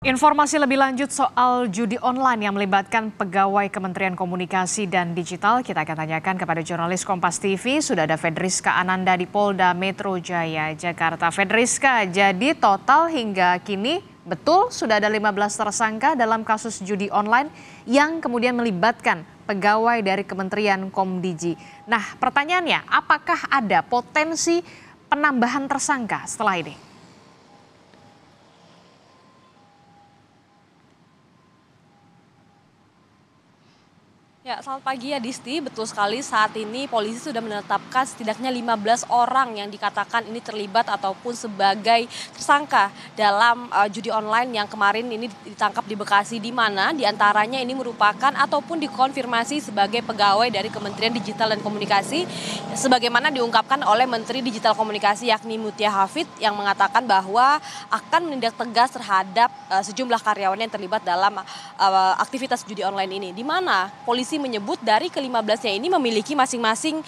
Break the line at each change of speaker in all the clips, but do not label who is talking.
Informasi lebih lanjut soal judi online yang melibatkan pegawai Kementerian Komunikasi dan Digital kita akan tanyakan kepada jurnalis Kompas TV. Sudah ada Fedriska Ananda di Polda Metro Jaya, Jakarta. Fedriska, jadi total hingga kini betul sudah ada 15 tersangka dalam kasus judi online yang kemudian melibatkan pegawai dari Kementerian Komdigi. Nah, pertanyaannya, apakah ada potensi penambahan tersangka setelah ini?
Ya, selamat pagi ya Disti. Betul sekali saat ini polisi sudah menetapkan setidaknya 15 orang yang dikatakan ini terlibat ataupun sebagai tersangka dalam judi online yang kemarin ini ditangkap di Bekasi, di mana diantaranya ini merupakan ataupun dikonfirmasi sebagai pegawai dari Kementerian Digital dan Komunikasi sebagaimana diungkapkan oleh Menteri Digital Komunikasi yakni Mutia Hafid yang mengatakan bahwa akan menindak tegas terhadap sejumlah karyawan yang terlibat dalam aktivitas judi online ini, di mana polisi menyebut dari ke-15-nya ini memiliki masing-masing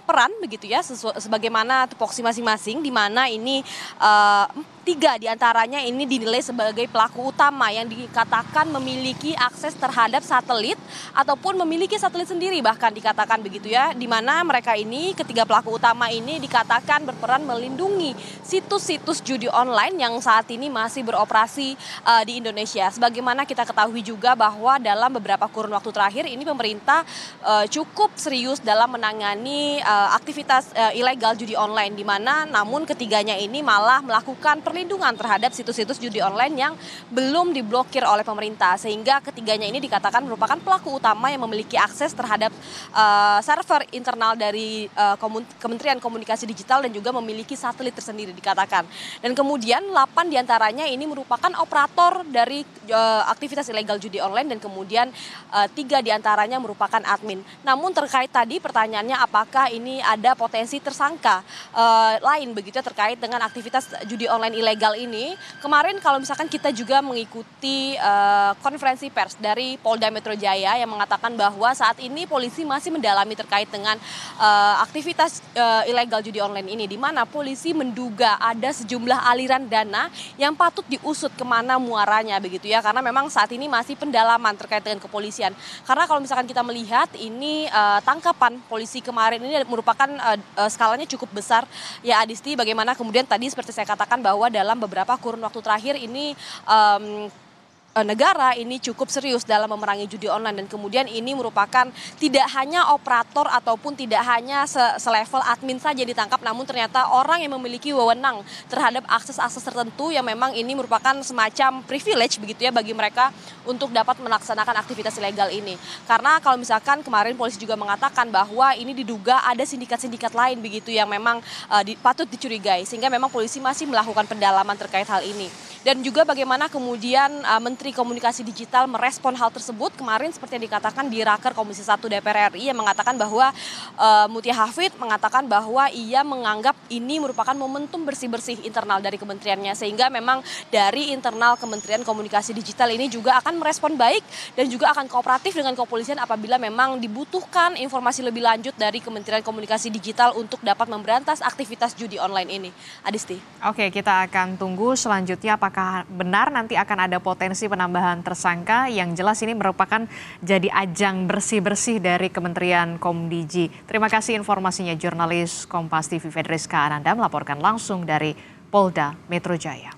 peran begitu ya, sebagaimana tupoksi masing-masing, di mana ini 3 diantaranya ini dinilai sebagai pelaku utama yang dikatakan memiliki akses terhadap satelit ataupun memiliki satelit sendiri bahkan dikatakan begitu ya, di mana mereka ini ketiga pelaku utama ini dikatakan berperan melindungi situs-situs judi online yang saat ini masih beroperasi di Indonesia. Sebagaimana kita ketahui juga bahwa dalam beberapa kurun waktu terakhir ini pemerintah cukup serius dalam menangani aktivitas ilegal judi online, di mana namun ketiganya ini malah melakukan perlindungan terhadap situs-situs judi online yang belum diblokir oleh pemerintah, sehingga ketiganya ini dikatakan merupakan pelaku utama yang memiliki akses terhadap server internal dari Kementerian Komunikasi Digital dan juga memiliki satelit tersendiri dikatakan. Dan kemudian 8 diantaranya ini merupakan operator dari aktivitas ilegal judi online dan kemudian 3 diantaranya merupakan admin. Namun terkait tadi pertanyaannya apakah ini ada potensi tersangka lain begitu terkait dengan aktivitas judi online ilegal ini. Kemarin kalau misalkan kita juga mengikuti konferensi pers dari Polda Metro Jaya yang mengatakan bahwa saat ini polisi masih mendalami terkait dengan aktivitas ilegal judi online ini, di mana polisi menduga ada sejumlah aliran dana yang patut diusut kemana muaranya begitu ya, karena memang saat ini masih pendalaman terkait dengan kepolisian. Karena kalau misalkan kita melihat ini tangkapan polisi kemarin ini merupakan skalanya cukup besar ya Adisti, bagaimana kemudian tadi seperti saya katakan bahwa dalam beberapa kurun waktu terakhir ini negara ini cukup serius dalam memerangi judi online, dan kemudian ini merupakan tidak hanya operator ataupun tidak hanya selevel admin saja ditangkap, namun ternyata orang yang memiliki wewenang terhadap akses-akses tertentu yang memang ini merupakan semacam privilege begitu ya bagi mereka untuk dapat melaksanakan aktivitas ilegal ini. Karena kalau misalkan kemarin polisi juga mengatakan bahwa ini diduga ada sindikat-sindikat lain begitu yang memang patut dicurigai, sehingga memang polisi masih melakukan pendalaman terkait hal ini. Dan juga bagaimana kemudian Menteri Komunikasi Digital merespon hal tersebut kemarin seperti yang dikatakan di Raker Komisi 1 DPR RI yang mengatakan bahwa Mutia Hafid mengatakan bahwa ia menganggap ini merupakan momentum bersih-bersih internal dari kementeriannya, sehingga memang dari internal Kementerian Komunikasi Digital ini juga akan merespon baik dan juga akan kooperatif dengan kepolisian apabila memang dibutuhkan informasi lebih lanjut dari Kementerian Komunikasi Digital untuk dapat memberantas aktivitas judi online ini. Adisti.
Oke, kita akan tunggu selanjutnya apakah benar nanti akan ada potensi penambahan tersangka. Yang jelas ini merupakan jadi ajang bersih-bersih dari Kementerian Komdigi. Terima kasih informasinya jurnalis Kompas TV Fedriska Ananda melaporkan langsung dari Polda Metro Jaya.